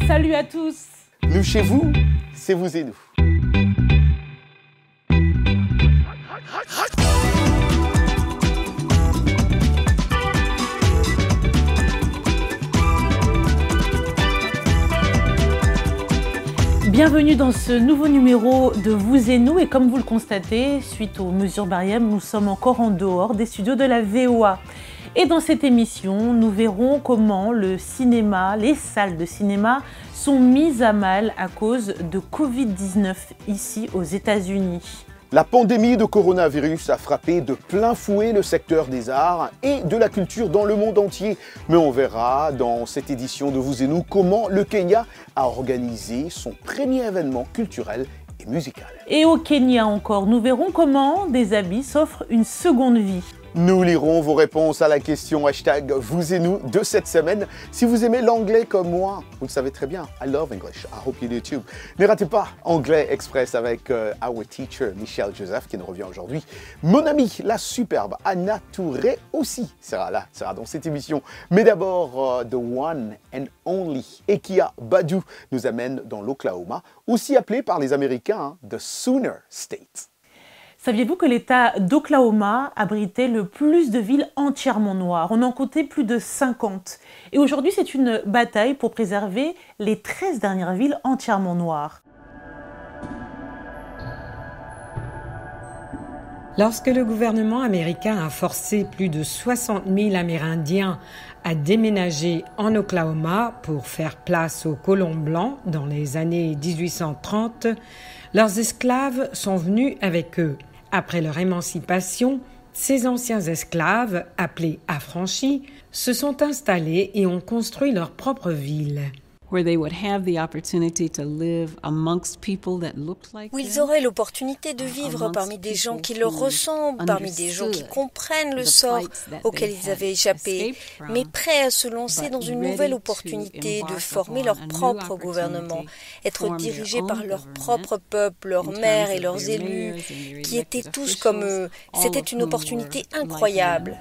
Salut à tous. Nous chez vous, c'est vous et nous. Bienvenue dans ce nouveau numéro de Vous et nous. Et comme vous le constatez, suite aux mesures barrières, nous sommes encore en dehors des studios de la VOA. Et dans cette émission, nous verrons comment le cinéma, les salles de cinéma sont mises à mal à cause de Covid-19 ici aux États-Unis. La pandémie de coronavirus a frappé de plein fouet le secteur des arts et de la culture dans le monde entier. Mais on verra dans cette édition de Vous et nous comment le Kenya a organisé son premier événement culturel et musical. Et au Kenya encore, nous verrons comment des habits s'offrent une seconde vie. Nous lirons vos réponses à la question hashtag Vous et nous de cette semaine. Si vous aimez l'anglais comme moi, vous le savez très bien, I love English, I hope you do too. Ne ratez pas Anglais Express avec our teacher Michelle Joseph qui nous revient aujourd'hui. Mon amie, la superbe Anna Touré aussi sera dans cette émission. Mais d'abord, the one and only Ekia Badu nous amène dans l'Oklahoma, aussi appelé par les Américains the Sooner State. Saviez-vous que l'État d'Oklahoma abritait le plus de villes entièrement noires? On en comptait plus de 50. Et aujourd'hui, c'est une bataille pour préserver les 13 dernières villes entièrement noires. Lorsque le gouvernement américain a forcé plus de 60 000 Amérindiens à déménager en Oklahoma pour faire place aux colons blancs dans les années 1830, leurs esclaves sont venus avec eux. Après leur émancipation, ces anciens esclaves, appelés affranchis, se sont installés et ont construit leur propre ville. Où ils auraient l'opportunité de vivre parmi des gens qui leur ressemblent, parmi des gens qui comprennent le sort auquel ils avaient échappé, mais prêts à se lancer dans une nouvelle opportunité de former leur propre gouvernement, être dirigés par leur propre peuple, leurs maires et leurs élus, qui étaient tous comme eux. C'était une opportunité incroyable.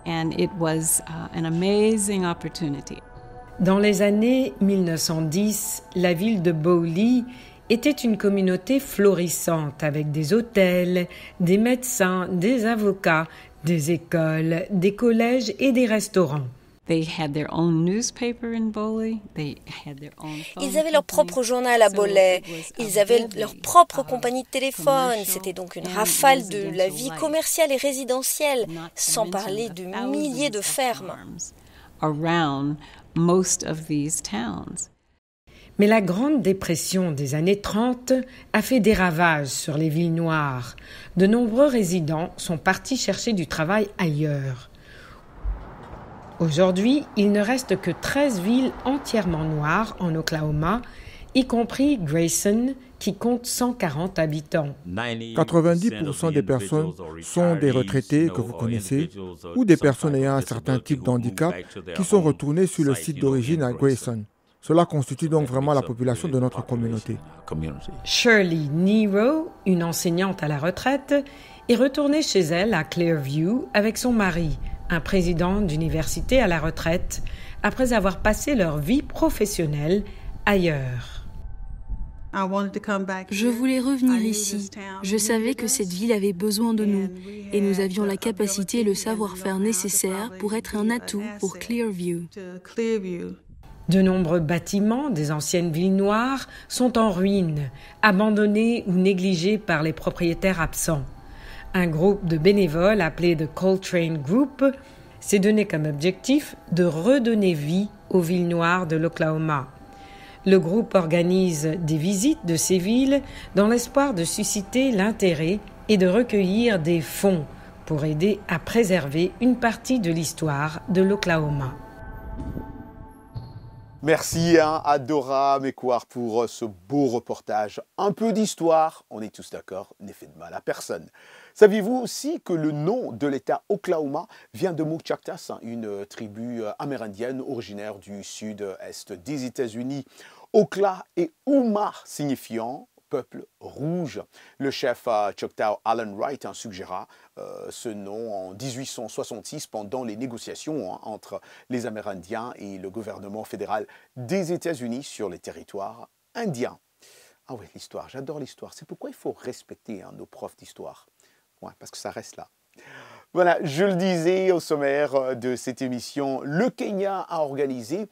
And it was an amazing opportunity. Dans les années 1910, la ville de Bowley était une communauté florissante avec des hôtels, des médecins, des avocats, des écoles, des collèges et des restaurants. Ils avaient leur propre journal à Bowley, ils avaient leur propre compagnie de téléphone, c'était donc une rafale de la vie commerciale et résidentielle, sans parler de milliers de fermes. Mais la Grande Dépression des années 30 a fait des ravages sur les villes noires. De nombreux résidents sont partis chercher du travail ailleurs. Aujourd'hui, il ne reste que 13 villes entièrement noires en Oklahoma, y compris Grayson, qui compte 140 habitants. 90% des personnes sont des retraités que vous connaissez ou des personnes ayant un certain type de handicap qui sont retournées sur le site d'origine à Grayson. Cela constitue donc vraiment la population de notre communauté. Shirley Nero, une enseignante à la retraite, est retournée chez elle à Clearview avec son mari, un président d'université à la retraite, après avoir passé leur vie professionnelle ailleurs. Je voulais revenir ici. Je savais que cette ville avait besoin de nous et nous avions la capacité et le savoir-faire nécessaires pour être un atout pour Clearview. De nombreux bâtiments des anciennes villes noires sont en ruine, abandonnés ou négligés par les propriétaires absents. Un groupe de bénévoles appelé The Coltrane Group s'est donné comme objectif de redonner vie aux villes noires de l'Oklahoma. Le groupe organise des visites de ces villes dans l'espoir de susciter l'intérêt et de recueillir des fonds pour aider à préserver une partie de l'histoire de l'Oklahoma. Merci à Dora Mekwar pour ce beau reportage. Un peu d'histoire, on est tous d'accord, n'est fait de mal à personne. Saviez-vous aussi que le nom de l'État Oklahoma vient de Muchachtas, une tribu amérindienne originaire du sud-est des États-Unis. Okla et Uma signifiant peuple rouge. Le chef Choctaw Alan Wright suggéra ce nom en 1866 pendant les négociations entre les Amérindiens et le gouvernement fédéral des États-Unis sur les territoires indiens. Ah oui, l'histoire, j'adore l'histoire. C'est pourquoi il faut respecter nos profs d'histoire. Ouais, parce que ça reste là. Voilà, je le disais au sommaire de cette émission, le Kenya a organisé,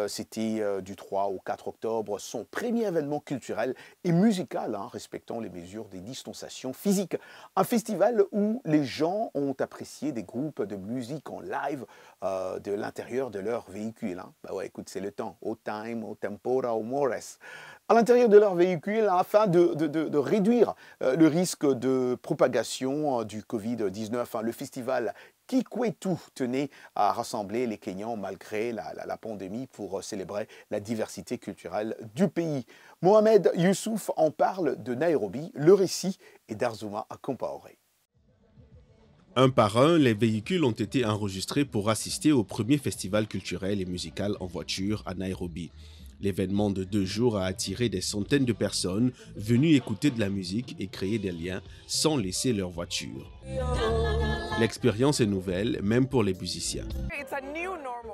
c'était du 3 au 4 octobre, son premier événement culturel et musical, respectant les mesures des distanciations physiques. Un festival où les gens ont apprécié des groupes de musique en live de l'intérieur de leur véhicule. Bah ouais, écoute, c'est le temps, au time, au tempora, au mores. À l'intérieur de leur véhicule afin de réduire le risque de propagation du Covid-19. Le festival Kikwetu tenait à rassembler les Kenyans malgré la pandémie pour célébrer la diversité culturelle du pays. Mohamed Youssouf en parle de Nairobi, le récit est d'Arzuma Compaoré. Un par un, les véhicules ont été enregistrés pour assister au premier festival culturel et musical en voiture à Nairobi. L'événement de 2 jours a attiré des centaines de personnes venues écouter de la musique et créer des liens sans laisser leur voiture. L'expérience est nouvelle, même pour les musiciens.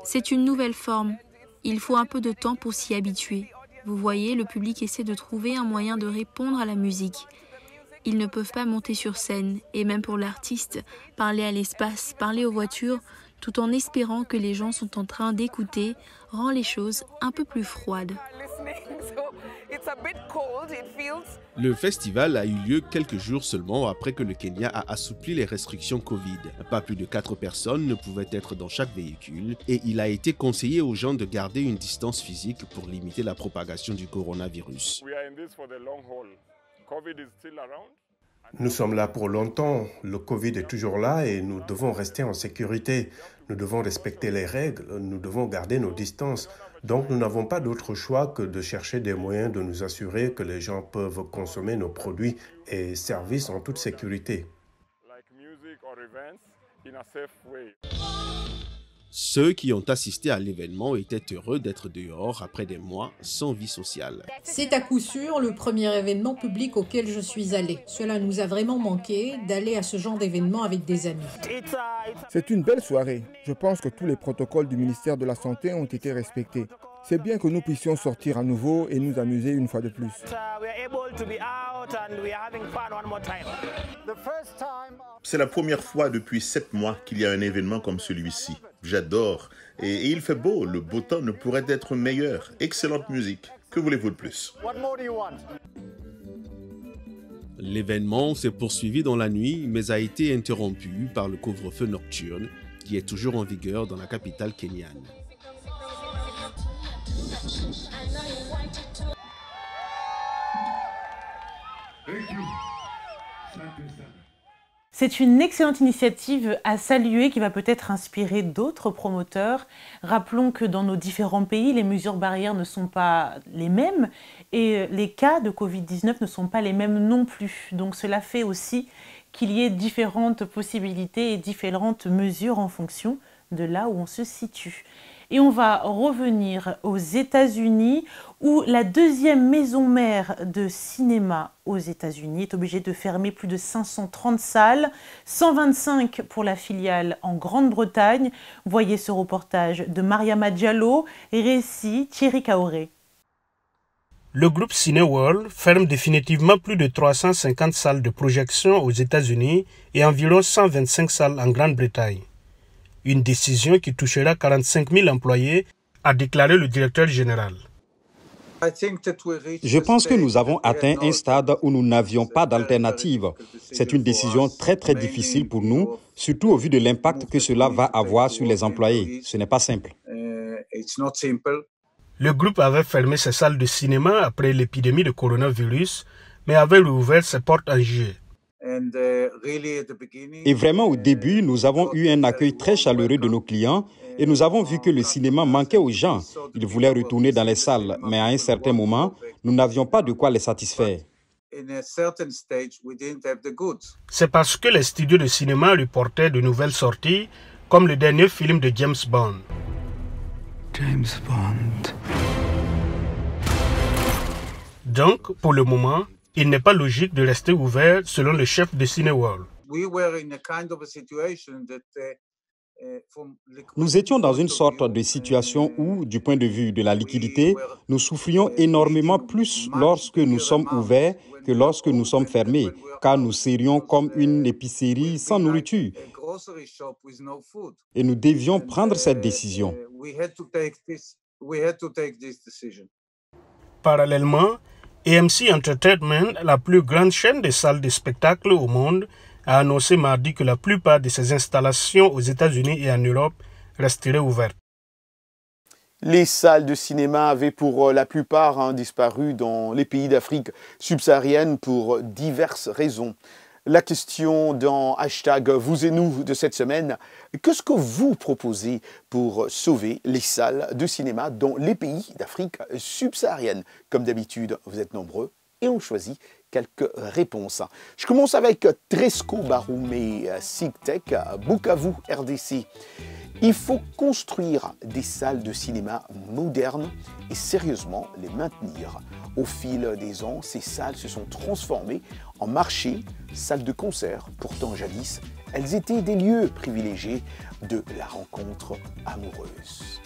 C'est une nouvelle forme. Il faut un peu de temps pour s'y habituer. Vous voyez, le public essaie de trouver un moyen de répondre à la musique. Ils ne peuvent pas monter sur scène, et même pour l'artiste, parler à l'espace, parler aux voitures, tout en espérant que les gens sont en train d'écouter, rend les choses un peu plus froides. Le festival a eu lieu quelques jours seulement après que le Kenya a assoupli les restrictions Covid. Pas plus de 4 personnes ne pouvaient être dans chaque véhicule et il a été conseillé aux gens de garder une distance physique pour limiter la propagation du coronavirus. Nous sommes là pour longtemps, le Covid est toujours là et nous devons rester en sécurité. Nous devons respecter les règles, nous devons garder nos distances. Donc nous n'avons pas d'autre choix que de chercher des moyens de nous assurer que les gens peuvent consommer nos produits et services en toute sécurité. Ceux qui ont assisté à l'événement étaient heureux d'être dehors après des mois sans vie sociale. C'est à coup sûr le premier événement public auquel je suis allée. Cela nous a vraiment manqué d'aller à ce genre d'événement avec des amis. C'est une belle soirée. Je pense que tous les protocoles du ministère de la Santé ont été respectés. C'est bien que nous puissions sortir à nouveau et nous amuser une fois de plus. C'est la première fois depuis 7 mois qu'il y a un événement comme celui-ci. J'adore. Et il fait beau, le beau temps ne pourrait être meilleur. Excellente musique. Que voulez-vous de plus? L'événement s'est poursuivi dans la nuit, mais a été interrompu par le couvre-feu nocturne, qui est toujours en vigueur dans la capitale kenyane. C'est une excellente initiative à saluer qui va peut-être inspirer d'autres promoteurs. Rappelons que dans nos différents pays, les mesures barrières ne sont pas les mêmes et les cas de Covid-19 ne sont pas les mêmes non plus. Donc cela fait aussi qu'il y ait différentes possibilités et différentes mesures en fonction de là où on se situe. Et on va revenir aux États-Unis où la deuxième maison mère de cinéma aux États-Unis est obligée de fermer plus de 530 salles, 125 pour la filiale en Grande-Bretagne. Voyez ce reportage de Mariama Diallo, récit Thierry Kaoré. Le groupe Cineworld ferme définitivement plus de 350 salles de projection aux États-Unis et environ 125 salles en Grande-Bretagne. Une décision qui touchera 45 000 employés, a déclaré le directeur général. Je pense que nous avons atteint un stade où nous n'avions pas d'alternative. C'est une décision très difficile pour nous, surtout au vu de l'impact que cela va avoir sur les employés. Ce n'est pas simple. Le groupe avait fermé ses salles de cinéma après l'épidémie de coronavirus, mais avait rouvert ses portes en juillet. Et vraiment, au début, nous avons eu un accueil très chaleureux de nos clients et nous avons vu que le cinéma manquait aux gens. Ils voulaient retourner dans les salles, mais à un certain moment, nous n'avions pas de quoi les satisfaire. C'est parce que les studios de cinéma reportaient de nouvelles sorties, comme le dernier film de James Bond. James Bond. Donc, pour le moment, Il n'est pas logique de rester ouvert selon le chef de Cineworld. Nous étions dans une sorte de situation où, du point de vue de la liquidité, nous souffrions énormément plus lorsque nous sommes ouverts que lorsque nous sommes fermés, car nous serions comme une épicerie sans nourriture. Et nous devions prendre cette décision. Parallèlement, AMC Entertainment, la plus grande chaîne de salles de spectacle au monde, a annoncé mardi que la plupart de ses installations aux États-Unis et en Europe resteraient ouvertes. Les salles de cinéma avaient pour la plupart disparu dans les pays d'Afrique subsaharienne pour diverses raisons. La question dans hashtag vous et nous de cette semaine, qu'est-ce que vous proposez pour sauver les salles de cinéma dans les pays d'Afrique subsaharienne? Comme d'habitude, vous êtes nombreux et on choisit quelques réponses. Je commence avec Tresco Baroumé, SIGTech, Bukavu, RDC. Il faut construire des salles de cinéma modernes et sérieusement les maintenir. Au fil des ans, ces salles se sont transformées en marchés, salles de concert. Pourtant, jadis, elles étaient des lieux privilégiés de la rencontre amoureuse.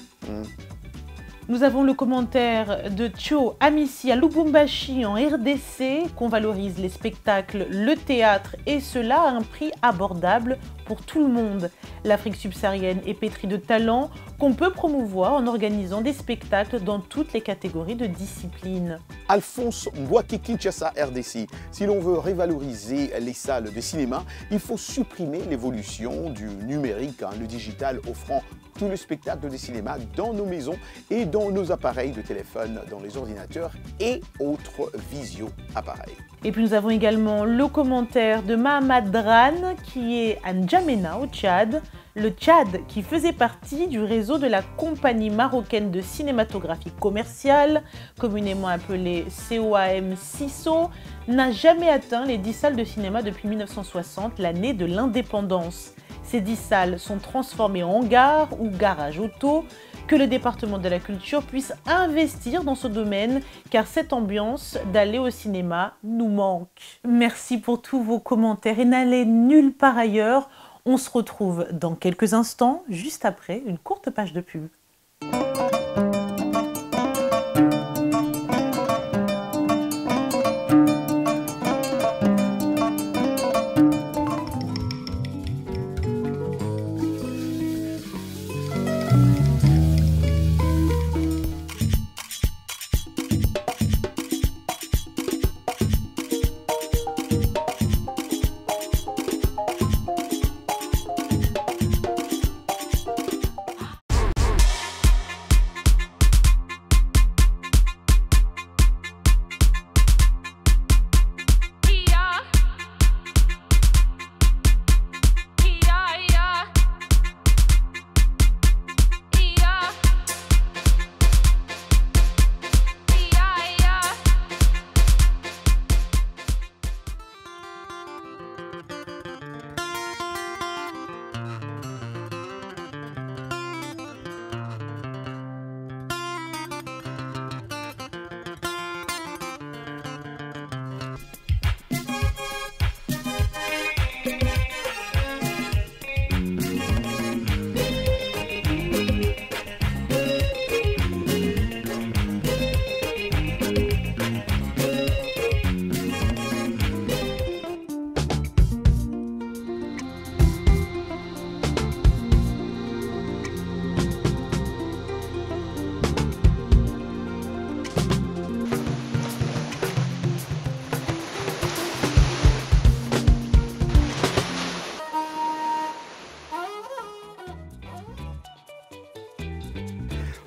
Nous avons le commentaire de Cho Amissi à Lubumbashi en RDC, qu'on valorise les spectacles, le théâtre et cela à un prix abordable pour tout le monde. L'Afrique subsaharienne est pétrie de talents qu'on peut promouvoir en organisant des spectacles dans toutes les catégories de disciplines. Alphonse Mbouaki, Kinshasa, RDC. Si l'on veut revaloriser les salles de cinéma, il faut supprimer l'évolution du numérique, le digital offrant tout le spectacle de cinéma dans nos maisons et dans nos appareils de téléphone, dans les ordinateurs et autres visio-appareils. Et puis nous avons également le commentaire de Mahamad Dran qui est à N'Djamena au Tchad. Le Tchad, qui faisait partie du réseau de la compagnie marocaine de cinématographie commerciale, communément appelée COAM-CISO, n'a jamais atteint les 10 salles de cinéma depuis 1960, l'année de l'indépendance. Ces 10 salles sont transformées en hangars ou garages auto. Que le département de la culture puisse investir dans ce domaine, car cette ambiance d'aller au cinéma nous manque. Merci pour tous vos commentaires et n'allez nulle part ailleurs. On se retrouve dans quelques instants, juste après une courte page de pub.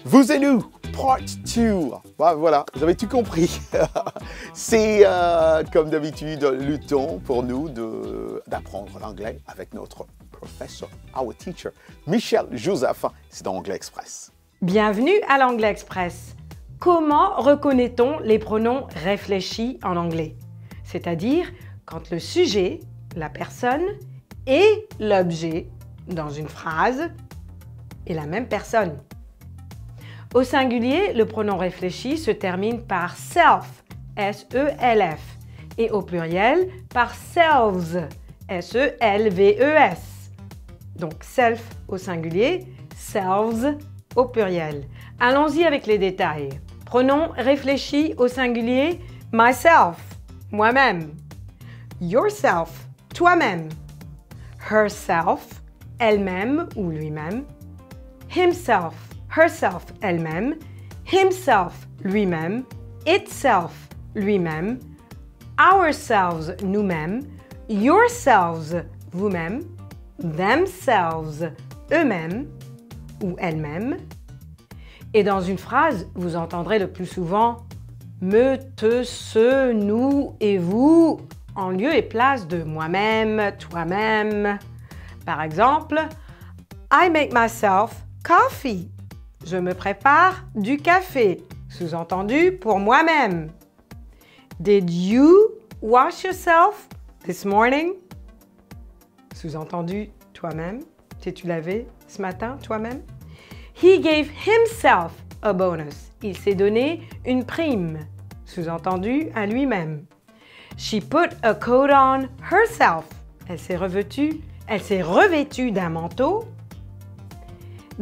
Vous et nous, part 2. Voilà, vous avez tout compris. C'est comme d'habitude le temps pour nous d'apprendre l'anglais avec notre professeur, our teacher, Michel Joseph. C'est dans Anglais Express. Bienvenue à l'Anglais Express. Comment reconnaît-on les pronoms réfléchis en anglais? C'est-à-dire quand le sujet, la personne et l'objet dans une phrase est la même personne. Au singulier, le pronom réfléchi se termine par self, S-E-L-F, et au pluriel par selves, S-E-L-V-E-S. Donc self au singulier, selves au pluriel. Allons-y avec les détails. Pronom réfléchi au singulier, myself, moi-même. Yourself, toi-même. Herself, elle-même ou lui-même. Himself, herself, elle-même. Himself, lui-même. Itself, lui-même. Ourselves, nous-mêmes. Yourselves, vous-même. Themselves, eux-mêmes ou elles-mêmes. Et dans une phrase, vous entendrez le plus souvent me, te, ce, nous et vous en lieu et place de moi-même, toi-même. Par exemple, I make myself coffee. Je me prépare du café. Sous-entendu pour moi-même. Did you wash yourself this morning? Sous-entendu toi-même. T'es-tu lavé ce matin toi-même? He gave himself a bonus. Il s'est donné une prime. Sous-entendu à lui-même. She put a coat on herself. Elle s'est revêtue d'un manteau.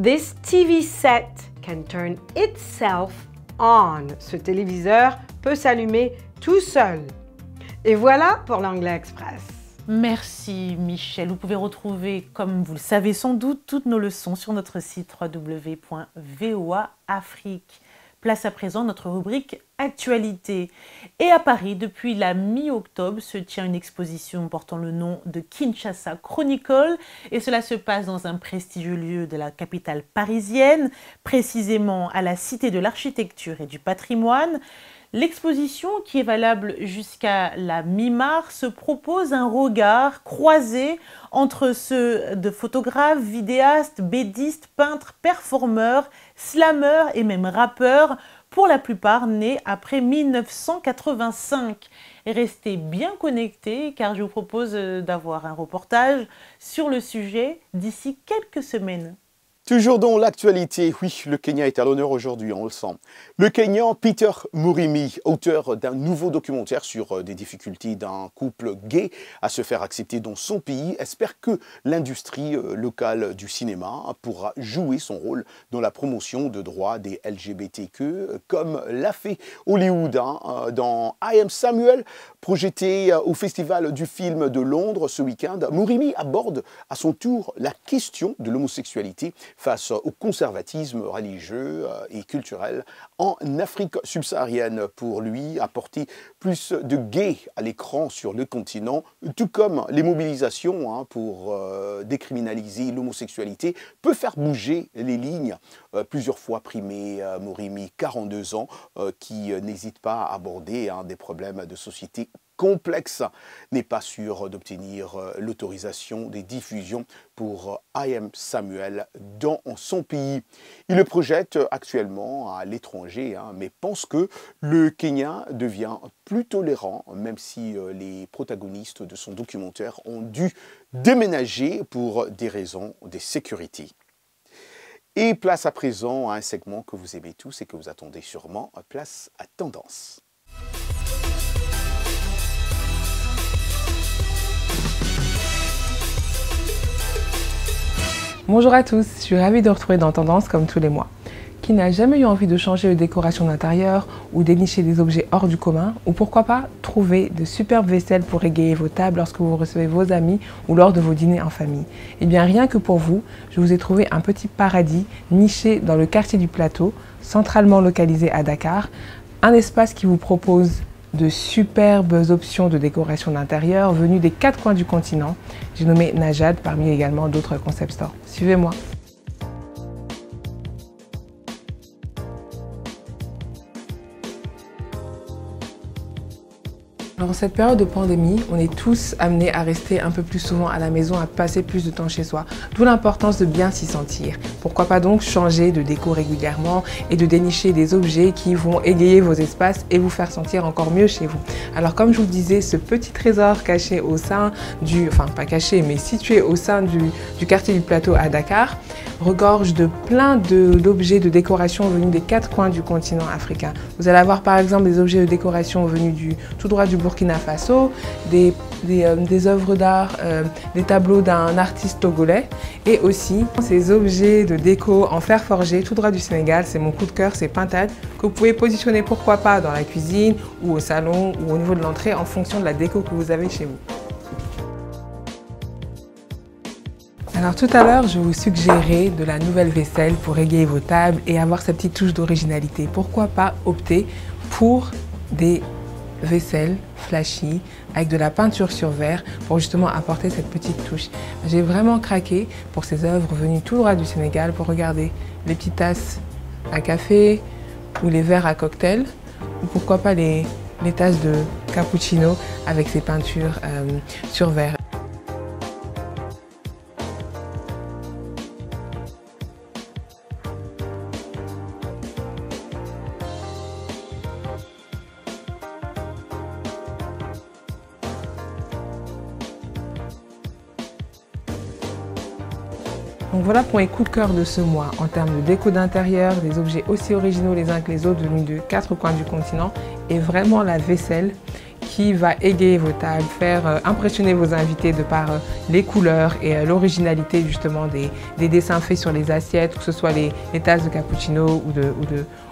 This TV set can turn itself on. Ce téléviseur peut s'allumer tout seul. Et voilà pour l'Anglais Express. Merci Michel. Vous pouvez retrouver, comme vous le savez sans doute, toutes nos leçons sur notre site www.voaafrique. Place à présent notre rubrique Actualité. Et à Paris, depuis la mi-octobre, se tient une exposition portant le nom de Kinshasa Chronicle. Et cela se passe dans un prestigieux lieu de la capitale parisienne, précisément à la Cité de l'Architecture et du Patrimoine. L'exposition, qui est valable jusqu'à la mi-mars, propose un regard croisé entre ceux de photographes, vidéastes, bédistes, peintres, performeurs, slameurs et même rappeurs, pour la plupart nés après 1985. Restez bien connectés car je vous propose d'avoir un reportage sur le sujet d'ici quelques semaines. Toujours dans l'actualité, oui, le Kenya est à l'honneur aujourd'hui, on le sent. Le Kenyan Peter Murimi, auteur d'un nouveau documentaire sur des difficultés d'un couple gay à se faire accepter dans son pays, espère que l'industrie locale du cinéma pourra jouer son rôle dans la promotion de droits des LGBTQ, comme l'a fait Hollywood dans I Am Samuel, projeté au Festival du film de Londres ce week-end. Murimi aborde à son tour la question de l'homosexualité face au conservatisme religieux et culturel en Afrique subsaharienne. Pour lui, apporter plus de gays à l'écran sur le continent, tout comme les mobilisations pour décriminaliser l'homosexualité, peut faire bouger les lignes. Plusieurs fois primé, Murimi, 42 ans, qui n'hésite pas à aborder des problèmes de société complexe, n'est pas sûr d'obtenir l'autorisation des diffusions pour I Am Samuel dans son pays. Il le projette actuellement à l'étranger, mais pense que le Kenya devient plus tolérant, même si les protagonistes de son documentaire ont dû déménager pour des raisons de sécurité. Et place à présent à un segment que vous aimez tous et que vous attendez sûrement, place à Tendance. Bonjour à tous, je suis ravie de vous retrouver dans Tendance comme tous les mois. Qui n'a jamais eu envie de changer de décoration d'intérieur ou dénicher des objets hors du commun, ou pourquoi pas trouver de superbes vaisselles pour égayer vos tables lorsque vous recevez vos amis ou lors de vos dîners en famille? Eh bien rien que pour vous, je vous ai trouvé un petit paradis niché dans le quartier du Plateau, centralement localisé à Dakar, un espace qui vous propose de superbes options de décoration d'intérieur venues des 4 coins du continent. J'ai nommé Najad parmi également d'autres concept stores. Suivez-moi. En cette période de pandémie, on est tous amenés à rester un peu plus souvent à la maison, à passer plus de temps chez soi. D'où l'importance de bien s'y sentir. Pourquoi pas donc changer de déco régulièrement et de dénicher des objets qui vont égayer vos espaces et vous faire sentir encore mieux chez vous. Alors comme je vous le disais, ce petit trésor caché au sein enfin pas caché mais situé au sein du quartier du Plateau à Dakar, regorge de plein d'objets de décoration venus des 4 coins du continent africain. Vous allez avoir par exemple des objets de décoration venus tout droit du Burkina Faso, des œuvres d'art, des tableaux d'un artiste togolais et aussi ces objets de déco en fer forgé tout droit du Sénégal. C'est mon coup de cœur, ces pintades que vous pouvez positionner pourquoi pas dans la cuisine ou au salon ou au niveau de l'entrée en fonction de la déco que vous avez chez vous. Alors tout à l'heure, je vous suggérais de la nouvelle vaisselle pour égayer vos tables et avoir sa petite touche d'originalité. Pourquoi pas opter pour des vaisselles flashy avec de la peinture sur verre pour justement apporter cette petite touche. J'ai vraiment craqué pour ces œuvres venues tout droit du Sénégal pour regarder les petites tasses à café ou les verres à cocktail ou pourquoi pas les tasses de cappuccino avec ces peintures sur verre. Donc voilà pour les coups de cœur de ce mois en termes de déco d'intérieur, des objets aussi originaux les uns que les autres venus de 4 coins du continent et vraiment la vaisselle qui va égayer vos tables, faire impressionner vos invités de par les couleurs et l'originalité justement des dessins faits sur les assiettes, que ce soit les tasses de cappuccino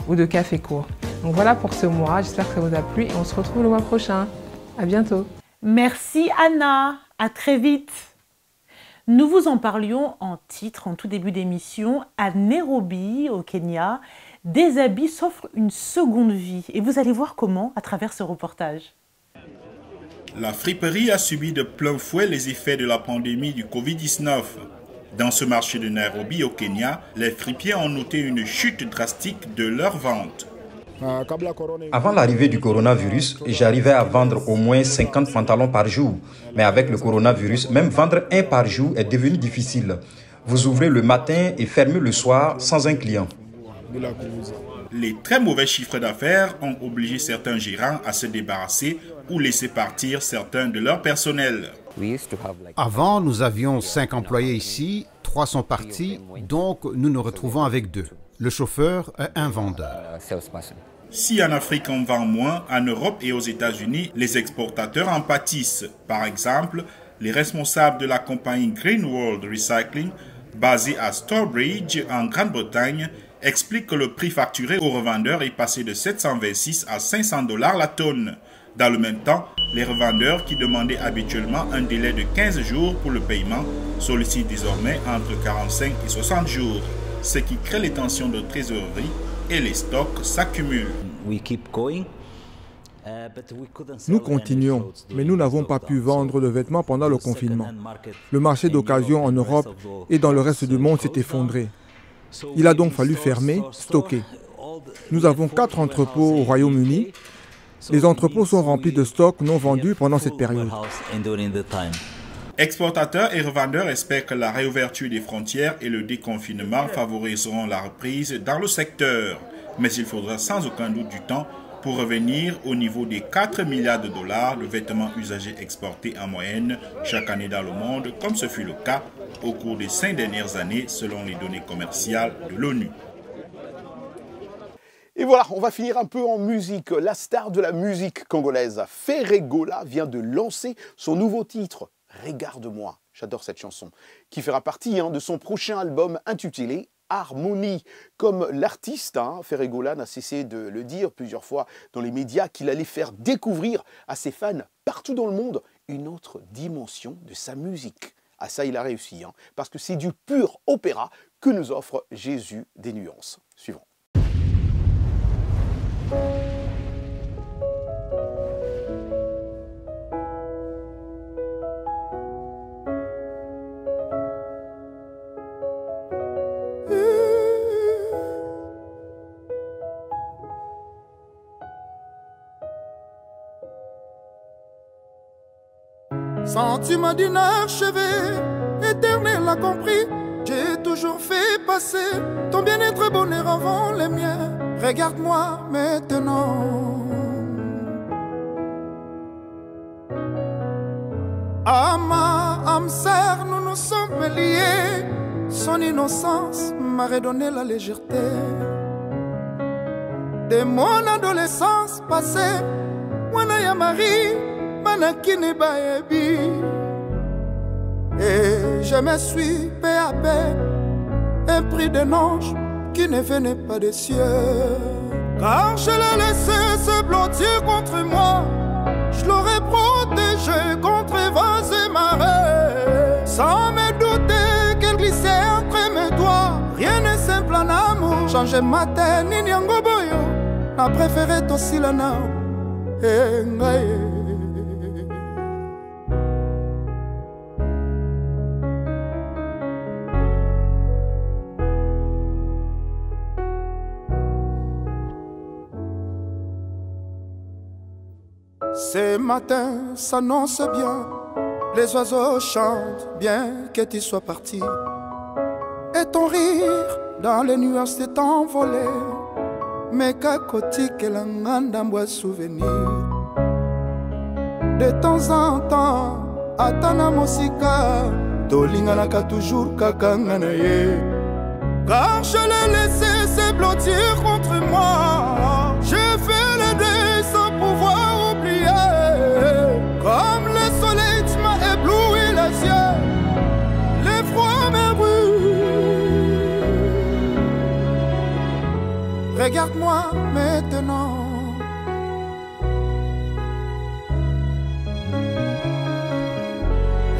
ou de café court. Donc voilà pour ce mois, j'espère que ça vous a plu et on se retrouve le mois prochain. À bientôt. Merci Anna, à très vite. Nous vous en parlions en titre, en tout début d'émission, à Nairobi, au Kenya, des habits s'offrent une seconde vie. Et vous allez voir comment à travers ce reportage. La friperie a subi de plein fouet les effets de la pandémie du Covid-19. Dans ce marché de Nairobi, au Kenya, les fripiers ont noté une chute drastique de leurs ventes. Avant l'arrivée du coronavirus, j'arrivais à vendre au moins 50 pantalons par jour. Mais avec le coronavirus, même vendre un par jour est devenu difficile. Vous ouvrez le matin et fermez le soir sans un client. Les très mauvais chiffres d'affaires ont obligé certains gérants à se débarrasser ou laisser partir certains de leur personnel. Avant, nous avions 5 employés ici, 3 sont partis, donc nous nous retrouvons avec 2. Le chauffeur et un vendeur. Si en Afrique on vend moins, en Europe et aux États-Unis, les exportateurs en pâtissent. Par exemple, les responsables de la compagnie Green World Recycling, basée à Stourbridge en Grande-Bretagne, expliquent que le prix facturé aux revendeurs est passé de 726 à 500 $ la tonne. Dans le même temps, les revendeurs qui demandaient habituellement un délai de 15 jours pour le paiement sollicitent désormais entre 45 et 60 jours. Ce qui crée les tensions de trésorerie et les stocks s'accumulent. Nous continuons, mais nous n'avons pas pu vendre de vêtements pendant le confinement. Le marché d'occasion en Europe et dans le reste du monde s'est effondré. Il a donc fallu fermer, stocker. Nous avons 4 entrepôts au Royaume-Uni. Les entrepôts sont remplis de stocks non vendus pendant cette période. Exportateurs et revendeurs espèrent que la réouverture des frontières et le déconfinement favoriseront la reprise dans le secteur. Mais il faudra sans aucun doute du temps pour revenir au niveau des 4 milliards de dollars de vêtements usagés exportés en moyenne chaque année dans le monde, comme ce fut le cas au cours des 5 dernières années selon les données commerciales de l'ONU. Et voilà, on va finir un peu en musique. La star de la musique congolaise, Ferregola, vient de lancer son nouveau titre, Regarde-moi. J'adore cette chanson, qui fera partie de son prochain album intitulé Harmonie. Comme l'artiste, Ferregola n'a cessé de le dire plusieurs fois dans les médias qu'il allait faire découvrir à ses fans partout dans le monde une autre dimension de sa musique. Ah ça, il a réussi, parce que c'est du pur opéra que nous offre Jésus des nuances. Suivant. Sentiment d'une archevée, éternel a compris, J'ai toujours fait passer ton bien-être bonheur avant les miens. Regarde-moi maintenant. À ma âme sœur, nous nous sommes liés. Son innocence m'a redonné la légèreté. De mon adolescence passée, Wana ya Marie, Manakini Baebi. Et je me suis peu à peu épris d'un ange qui ne venait pas des cieux. Car je l'ai laissé se blottir contre moi. Je l'aurais protégé contre vents et marées. Sans me douter qu'elle glissait entre mes doigts. Rien n'est simple en amour. Changer ma tête, ni nyango boyo. A préféré aussi la nao. Ce matin s'annonce bien, les oiseaux chantent bien que tu sois parti. Et ton rire dans les nuages s'est envolé. Mais kakoti que l'angandambois souvenir. De temps en temps, atana mosika, tolinganaka toujours kakanganaye. Car je l'ai laissé se blottir contre moi. J'ai fait le deuil sans pouvoir oublier. Comme le soleil tu m'as ébloui les yeux. L'effroi me brûle. Regarde-moi maintenant.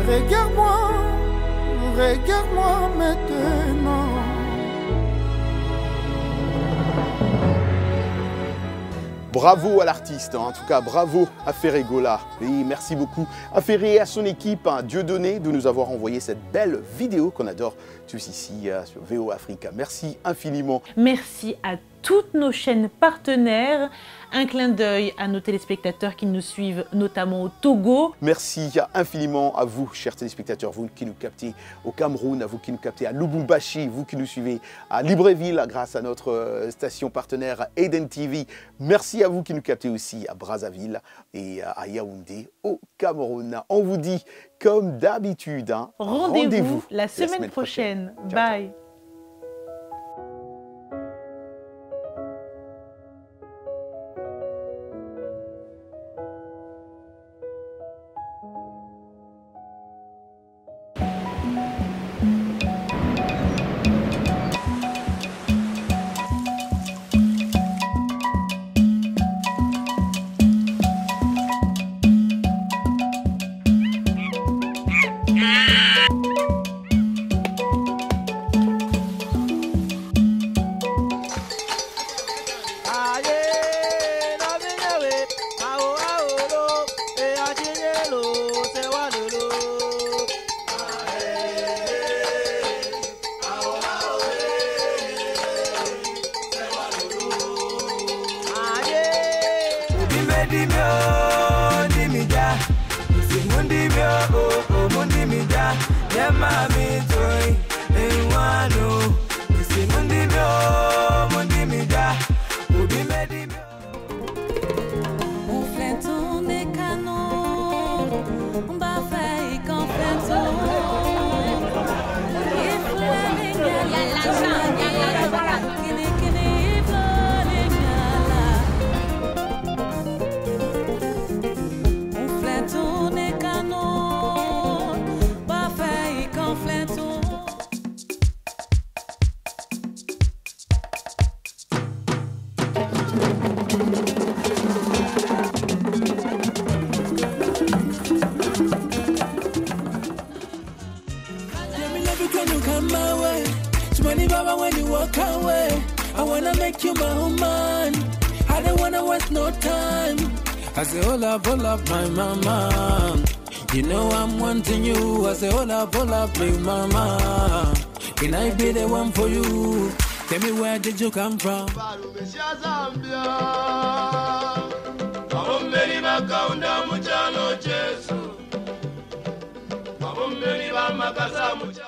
Regarde-moi, regarde-moi maintenant. Bravo à l'artiste, en tout cas bravo à Ferregola. Et merci beaucoup à Ferré et à son équipe, Dieudonné, de nous avoir envoyé cette belle vidéo qu'on adore tous ici sur VO Africa. Merci infiniment. Merci à toutes nos chaînes partenaires. Un clin d'œil à nos téléspectateurs qui nous suivent notamment au Togo. Merci infiniment à vous, chers téléspectateurs, vous qui nous captez au Cameroun, à vous qui nous captez à Lubumbashi, vous qui nous suivez à Libreville grâce à notre station partenaire Eden TV. Merci à vous qui nous captez aussi à Brazzaville et à Yaoundé au Cameroun. On vous dit comme d'habitude, rendez-vous la semaine prochaine. Bye. I say, hola, my mama. You know I'm wanting you. I say, hola, my mama. Can I be the one for you? Tell me, where did you come from? Makaunda muchano Jesu. Mabombe ni ba makasa muchano.